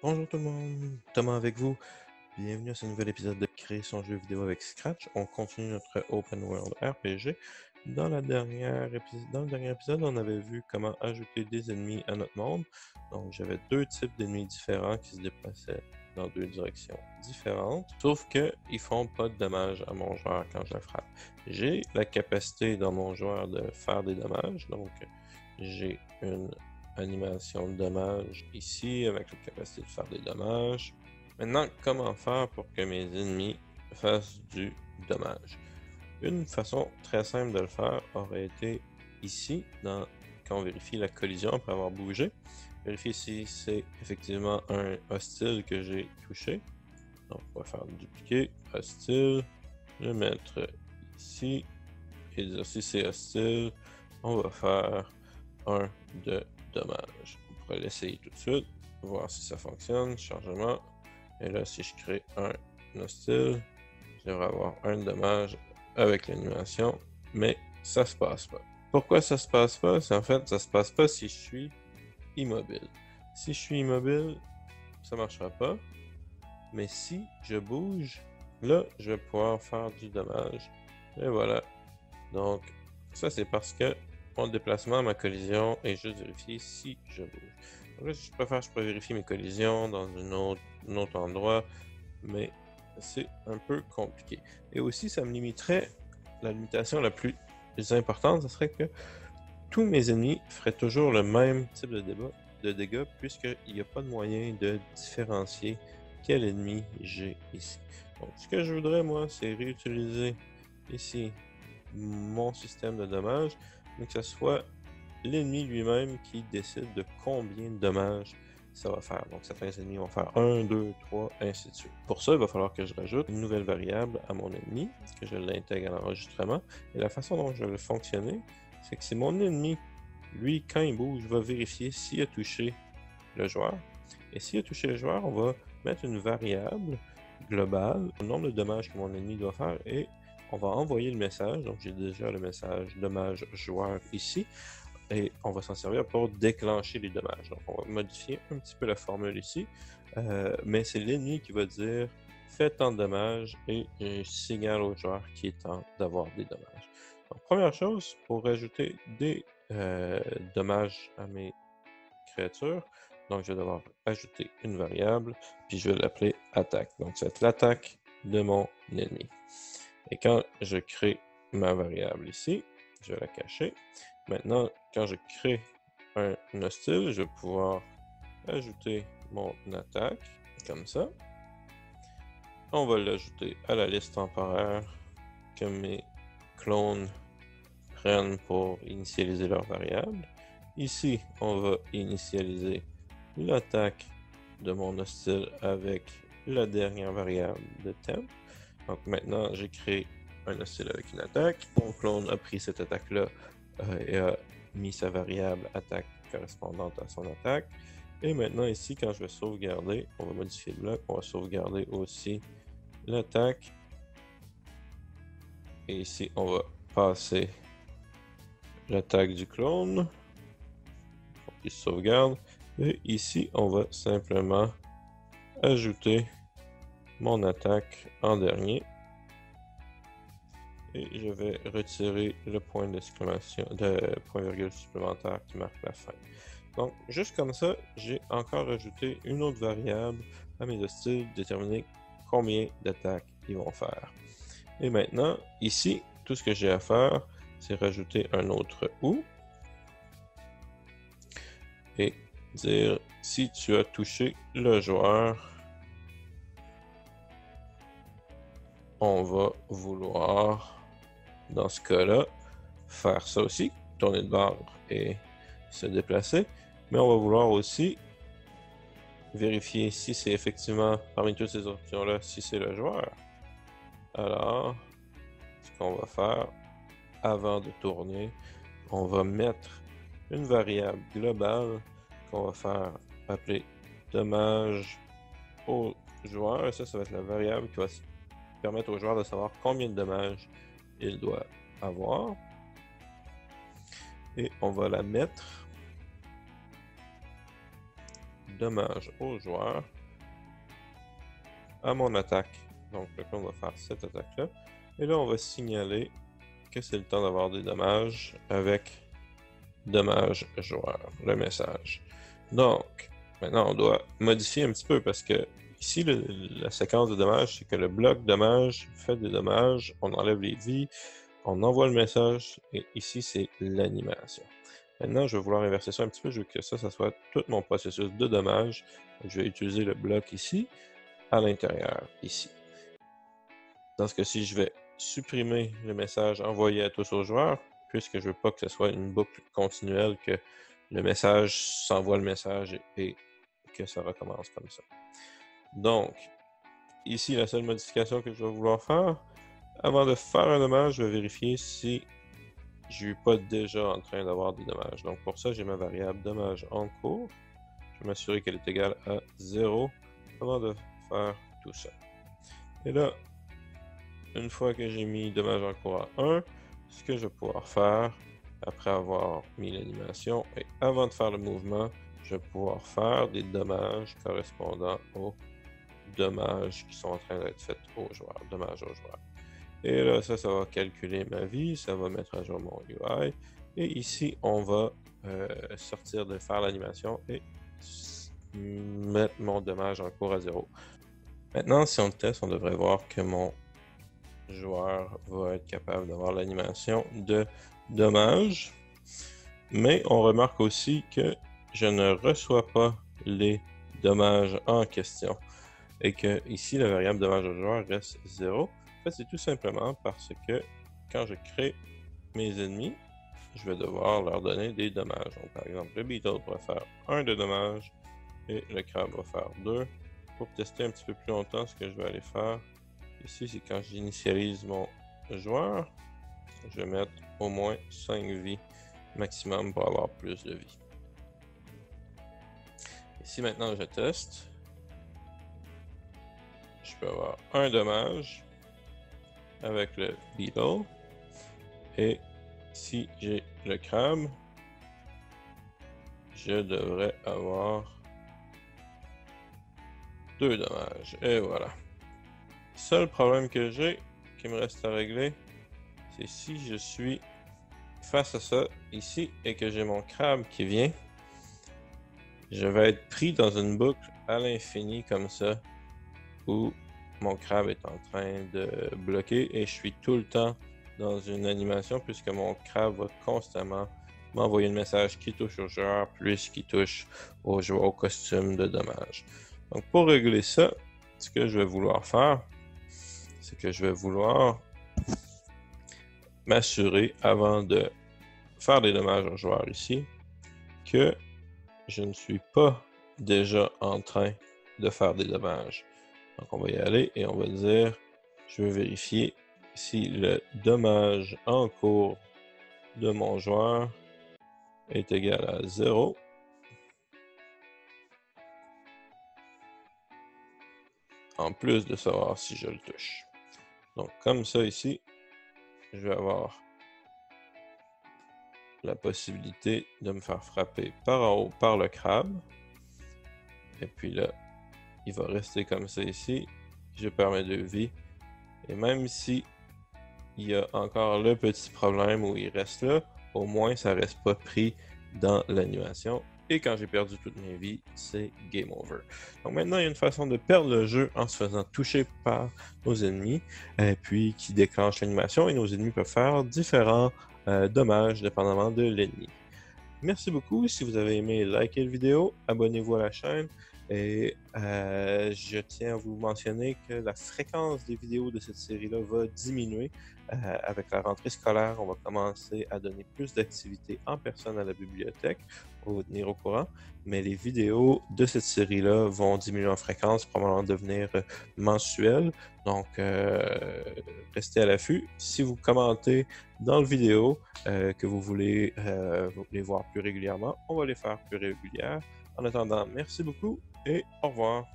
Bonjour tout le monde, Thomas avec vous. Bienvenue à ce nouvel épisode de Créer son jeu vidéo avec Scratch. On continue notre Open World RPG. Dans le dernier épisode, on avait vu comment ajouter des ennemis à notre monde. Donc, j'avais deux types d'ennemis différents qui se déplaçaient dans deux directions différentes. Sauf qu'ils font pas de dommages à mon joueur quand je le frappe. J'ai la capacité dans mon joueur de faire des dommages. Donc, j'ai une animation de dommages ici avec la capacité de faire des dommages. Maintenant, comment faire pour que mes ennemis fassent du dommage? Une façon très simple de le faire aurait été ici, quand on vérifie la collision après avoir bougé. Vérifier si c'est effectivement un hostile que j'ai touché. Donc, on va faire dupliquer, hostile, le mettre ici, et dire si c'est hostile, on va faire un de dommage. On pourrait l'essayer tout de suite, voir si ça fonctionne, chargement. Et là, si je crée un hostile, je devrais avoir un dommage avec l'animation, mais ça se passe pas. Pourquoi ça se passe pas? C'est en fait, ça se passe pas si je suis immobile. Si je suis immobile, ça marchera pas. Mais si je bouge, là, je vais pouvoir faire du dommage. Et voilà. Donc, ça, c'est parce que mon déplacement, ma collision est juste vérifié si je bouge. Donc là, je peux vérifier mes collisions dans un autre endroit, mais c'est un peu compliqué. Et aussi, ça me limiterait, la limitation la plus importante, ce serait que tous mes ennemis feraient toujours le même type de dégâts puisqu'il n'y a pas de moyen de différencier quel ennemi j'ai ici. Donc, ce que je voudrais, moi, c'est réutiliser ici mon système de dommages, mais que ce soit l'ennemi lui-même qui décide de combien de dommages ça va faire. Donc, certains ennemis vont faire 1, 2, 3, ainsi de suite. Pour ça, il va falloir que je rajoute une nouvelle variable à mon ennemi, que je l'intègre à l'enregistrement. Et la façon dont je vais le fonctionner, c'est que c'est mon ennemi, lui, quand il bouge, va vérifier s'il a touché le joueur. Et s'il a touché le joueur, on va mettre une variable globale, le nombre de dommages que mon ennemi doit faire, et on va envoyer le message. Donc, j'ai déjà le message dommage joueur ici. Et on va s'en servir pour déclencher les dommages. Donc, on va modifier un petit peu la formule ici, mais c'est l'ennemi qui va dire fais tant de dommages et je signale au joueur qu'il est temps d'avoir des dommages. Donc, première chose, pour rajouter des dommages à mes créatures, donc je vais devoir ajouter une variable, puis je vais l'appeler attaque. Donc, c'est l'attaque de mon ennemi. Et quand je crée ma variable ici, je vais la cacher. Maintenant, quand je crée un hostile, je vais pouvoir ajouter mon attaque, comme ça. On va l'ajouter à la liste temporaire que mes clones prennent pour initialiser leur variable. Ici, on va initialiser l'attaque de mon hostile avec la dernière variable de temp. Donc maintenant, j'ai créé un hostile avec une attaque. Mon clone a pris cette attaque-là et a mis sa variable attaque correspondante à son attaque. Et maintenant ici, quand je vais sauvegarder, on va modifier le bloc, on va sauvegarder aussi l'attaque. Et ici, on va passer l'attaque du clone. Il sauvegarde. Et ici, on va simplement ajouter mon attaque en dernier. Et je vais retirer le point d'exclamation, de point virgule supplémentaire qui marque la fin. Donc, juste comme ça, j'ai encore ajouté une autre variable à mes hostiles, déterminer combien d'attaques ils vont faire. Et maintenant, ici, tout ce que j'ai à faire, c'est rajouter un autre OU et dire si tu as touché le joueur, on va vouloir, dans ce cas-là, faire ça aussi, tourner de barre et se déplacer, mais on va vouloir aussi vérifier si c'est effectivement, parmi toutes ces options-là, si c'est le joueur. Alors, ce qu'on va faire, avant de tourner, on va mettre une variable globale qu'on va faire appeler dommage au joueur. Et ça va être la variable qui va permettre au joueur de savoir combien de dommages il doit avoir. Et on va la mettre dommage au joueur à mon attaque. Donc là, on va faire cette attaque-là. Et là, on va signaler que c'est le temps d'avoir des dommages avec dommage joueur, le message. Donc, maintenant, on doit modifier un petit peu parce que ici, la séquence de dommages, c'est que le bloc dommage fait des dommages, on enlève les vies, on envoie le message, et ici, c'est l'animation. Maintenant, je vais vouloir inverser ça un petit peu, je veux que ça soit tout mon processus de dommage. Je vais utiliser le bloc ici, à l'intérieur, ici. Dans ce cas-ci, je vais supprimer le message envoyé à tous aux joueurs, puisque je ne veux pas que ce soit une boucle continuelle, que le message s'envoie le message et que ça recommence comme ça. Donc, ici, la seule modification que je vais vouloir faire, avant de faire un dommage, je vais vérifier si je ne suis pas déjà en train d'avoir des dommages. Donc pour ça, j'ai ma variable dommage en cours. Je vais m'assurer qu'elle est égale à 0 avant de faire tout ça. Et là, une fois que j'ai mis dommage en cours à 1, ce que je vais pouvoir faire, après avoir mis l'animation et avant de faire le mouvement, je vais pouvoir faire des dommages correspondant aux dommages qui sont en train d'être faits aux joueurs, dommages aux joueurs. Et là, ça va calculer ma vie, ça va mettre à jour mon UI. Et ici, on va sortir de faire l'animation et mettre mon dommage en cours à 0. Maintenant, si on le teste, on devrait voir que mon joueur va être capable d'avoir l'animation de dommage. Mais on remarque aussi que je ne reçois pas les dommages en question. Et que ici, la variable dommage au joueur reste 0. En fait, c'est tout simplement parce que quand je crée mes ennemis, je vais devoir leur donner des dommages. Donc, par exemple, le Beetle va faire 1 de dommages et le crabe va faire 2. Pour tester un petit peu plus longtemps, ce que je vais aller faire ici, c'est quand j'initialise mon joueur, je vais mettre au moins 5 vies maximum pour avoir plus de vie. Ici, maintenant, je teste. Je peux avoir un dommage avec le Beetle. Et si j'ai le crabe, je devrais avoir 2 dommages. Et voilà. Seul problème que j'ai, qui me reste à régler, c'est si je suis face à ça ici et que j'ai mon crabe qui vient, je vais être pris dans une boucle à l'infini comme ça, où mon crabe est en train de bloquer et je suis tout le temps dans une animation puisque mon crabe va constamment m'envoyer le message qui touche au joueur plus qui touche au joueur au costume de dommage. Donc pour régler ça, ce que je vais vouloir faire, c'est que je vais vouloir m'assurer avant de faire des dommages au joueur ici que je ne suis pas déjà en train de faire des dommages. Donc on va y aller et on va dire, je veux vérifier si le dommage en cours de mon joueur est égal à 0. En plus de savoir si je le touche. Donc comme ça ici, je vais avoir la possibilité de me faire frapper par en haut par le crabe. Et puis là, il va rester comme ça ici. Je perds mes 2 vies. Et même si il y a encore le petit problème où il reste là, au moins ça reste pas pris dans l'animation. Et quand j'ai perdu toutes mes vies, c'est game over. Donc maintenant, il y a une façon de perdre le jeu en se faisant toucher par nos ennemis, puis qui déclenche l'animation, et nos ennemis peuvent faire différents dommages dépendamment de l'ennemi. Merci beaucoup. Si vous avez aimé, likez la vidéo, abonnez-vous à la chaîne. Et je tiens à vous mentionner que la fréquence des vidéos de cette série-là va diminuer. Avec la rentrée scolaire, on va commencer à donner plus d'activités en personne à la bibliothèque pour vous tenir au courant. Mais les vidéos de cette série-là vont diminuer en fréquence, probablement devenir mensuelles. Donc, restez à l'affût. Si vous commentez dans la vidéo que vous voulez les voir plus régulièrement, on va les faire plus régulières. En attendant, merci beaucoup et au revoir.